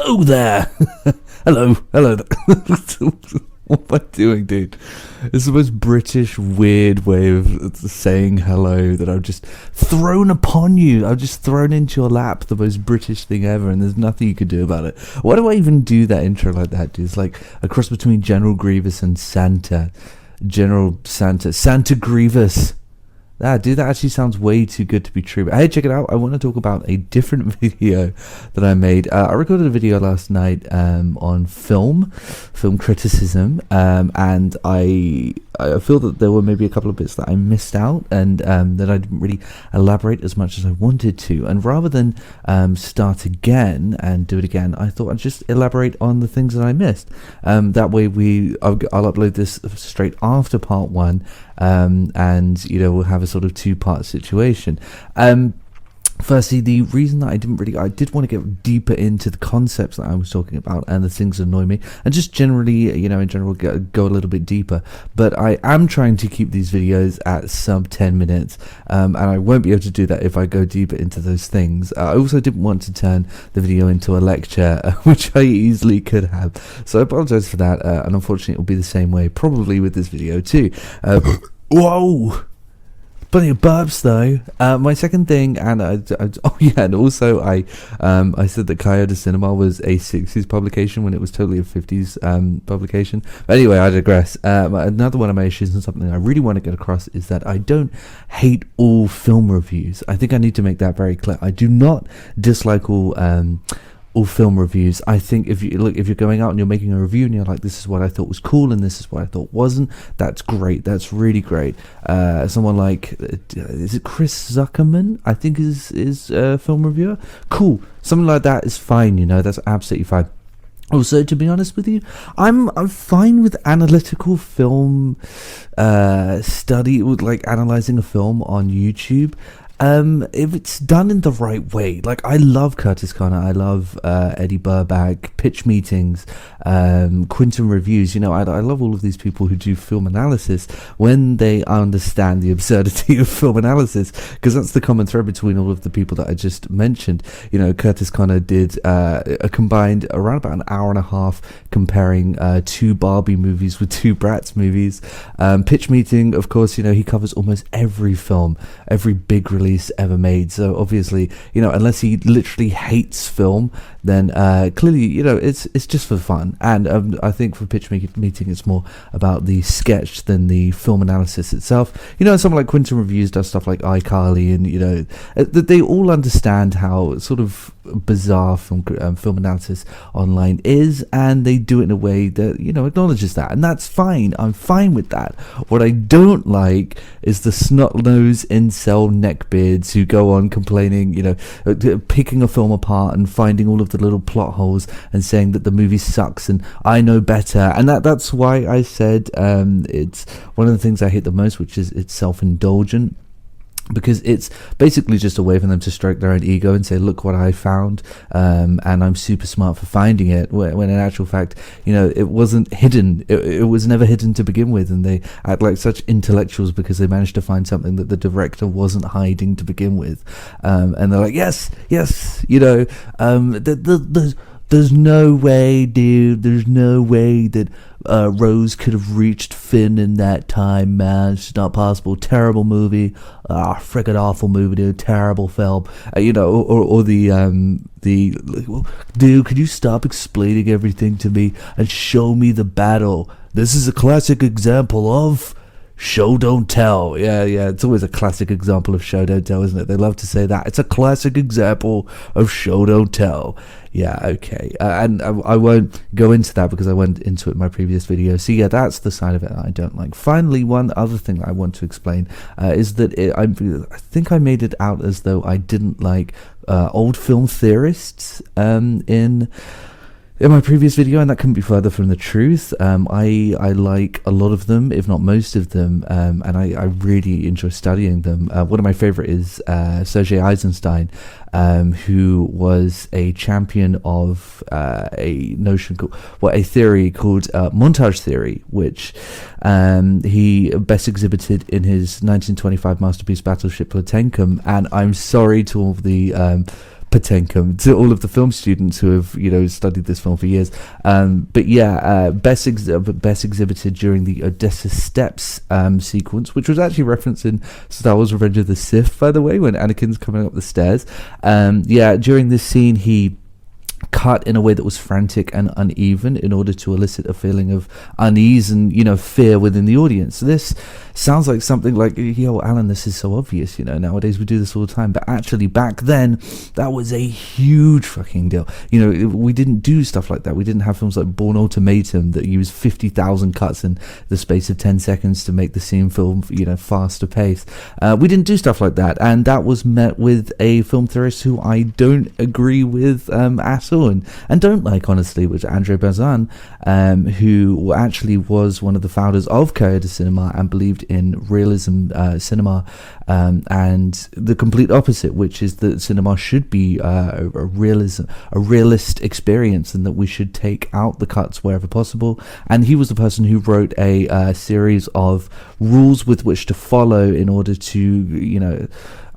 Hello there. Hello. What am I doing, dude? It's the most British, weird way of saying hello that I've just thrown upon you. I've just thrown into your lap the most British thing ever, and there's nothing you can do about it. Why do I even do that intro like that, dude? It's like a cross between General Grievous and Santa. Santa Grievous. Dude, that actually sounds way too good to be true. But hey, check it out. I want to talk about a different video that I made. I recorded a video last night on film criticism, and I feel that there were maybe a couple of bits that I missed out, and that I didn't really elaborate as much as I wanted to. And rather than start again and do it again, I thought I'd just elaborate on the things that I missed. That way I'll upload this straight after part one, and we'll have a sort of two-part situation. Firstly, the reason that I did want to get deeper into the concepts that I was talking about and the things that annoy me, and just generally, in general, go a little bit deeper. But I am trying to keep these videos at sub 10 minutes, and I won't be able to do that if I go deeper into those things. I also didn't want to turn the video into a lecture, which I easily could have. So I apologize for that, and unfortunately it will be the same way, probably with this video too. Whoa! Plenty of burps though. My second thing, and and also I said that Coyote Cinema was a 60s publication when it was totally a 50s publication. But anyway, I digress. Another one of my issues, and something I really want to get across, is that I don't hate all film reviews. I think I need to make that very clear. I do not dislike all film reviews. I think if you're going out and you're making a review and you're like, this is what I thought was cool and this is what I thought wasn't, that's great. That's really great. Someone like, is it Chris Zuckerman? I think is a film reviewer. Cool. Something like that is fine. That's absolutely fine. Also, to be honest with you, I'm fine with analytical film study, with like analyzing a film on YouTube. If it's done in the right way. Like, I love Curtis Connor, I love Eddie Burback, pitch meetings, Quinton reviews. I love all of these people who do film analysis when they understand the absurdity of film analysis, because that's the common thread between all of the people that I just mentioned. Curtis Connor did a combined around about an hour and a half comparing two Barbie movies with two Bratz movies. Pitch meeting, of course, he covers almost every film, every big release ever made. So obviously, unless he literally hates film, then clearly, it's just for fun. And I think for pitch meeting, it's more about the sketch than the film analysis itself. Someone like Quinton Reviews does stuff like iCarly, and they all understand how sort of bizarre film analysis online is, and they do it in a way that acknowledges that, and that's fine. I'm fine with that. What I don't like is the snot-nosed incel neckbeards who go on complaining, picking a film apart and finding all of the little plot holes and saying that the movie sucks and I know better. And that's why I said it's one of the things I hate the most, which is it's self-indulgent. Because it's basically just a way for them to stroke their own ego and say, look what I found, and I'm super smart for finding it, when in actual fact, it wasn't hidden. It was never hidden to begin with, and they act like such intellectuals because they managed to find something that the director wasn't hiding to begin with. And they're like, yes, there's no way, dude, there's no way that Rose could have reached Finn in that time, man. It's just not possible. Terrible movie. Freaking awful movie, dude. Terrible film. Or the dude, could you stop explaining everything to me and show me the battle? This is a classic example of show don't tell. Yeah, it's always a classic example of show don't tell, isn't it? They love to say that. It's a classic example of show don't tell. Yeah, okay. And I won't go into that because I went into it in my previous video. So yeah, that's the side of it I don't like. Finally, one other thing I want to explain is that I think I made it out as though I didn't like old film theorists in my previous video, and that couldn't be further from the truth. I like a lot of them, if not most of them, and I really enjoy studying them. One of my favorite is Sergei Eisenstein, who was a champion of a theory called montage theory, which he best exhibited in his 1925 masterpiece Battleship Potemkin. And I'm sorry to all the Patenkum to all of the film students who have, you know, studied this film for years. But yeah, best exhibited during the Odessa Steps sequence, which was actually referenced in Star Wars Revenge of the Sith, by the way, when Anakin's coming up the stairs. Yeah, during this scene, he cut in a way that was frantic and uneven in order to elicit a feeling of unease and, you know, fear within the audience. So this sounds like something like, yo, Alan, this is so obvious, you know, nowadays we do this all the time, but actually back then that was a huge fucking deal. You know, we didn't do stuff like that. We didn't have films like Bourne Ultimatum that used 50,000 cuts in the space of 10 seconds to make the scene film, you know, faster paced. We didn't do stuff like that, and that was met with a film theorist who I don't agree with at all, and don't like, honestly, which André Bazin, who actually was one of the founders of Cahiers de Cinema and believed in realism cinema, and the complete opposite, which is that cinema should be a realist experience, and that we should take out the cuts wherever possible. And he was the person who wrote a series of rules with which to follow in order to, you know,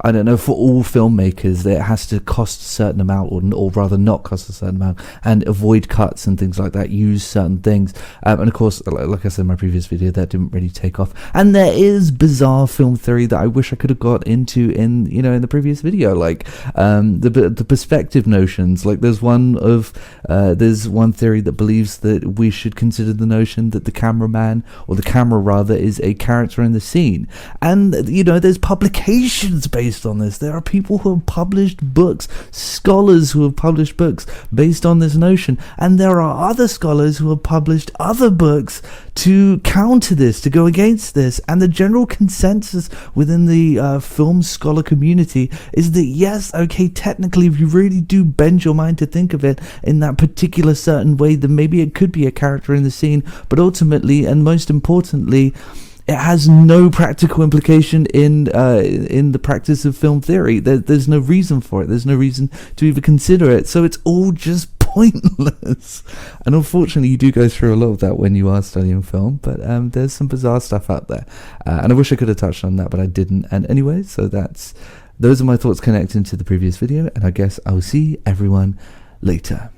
I don't know, for all filmmakers, it has to cost a certain amount, or rather not cost a certain amount, and avoid cuts and things like that, use certain things. And of course, like I said in my previous video, that didn't really take off. And there is bizarre film theory that I wish I could have got into in the previous video, like the perspective notions. Like there's one theory that believes that we should consider the notion that the cameraman, or the camera rather, is a character in the scene. And, you know, there's publications based on this. There are people who have published books, scholars who have published books based on this notion, and there are other scholars who have published other books to counter this, to go against this. And the general consensus within the film scholar community is that, yes, okay, technically, if you really do bend your mind to think of it in that particular certain way, then maybe it could be a character in the scene, but ultimately, and most importantly, it has no practical implication in the practice of film theory. There's no reason for it. There's no reason to even consider it. So it's all just pointless. And unfortunately, you do go through a lot of that when you are studying film. But there's some bizarre stuff out there. And I wish I could have touched on that, but I didn't. And anyway, so those are my thoughts connecting to the previous video. And I guess I'll see everyone later.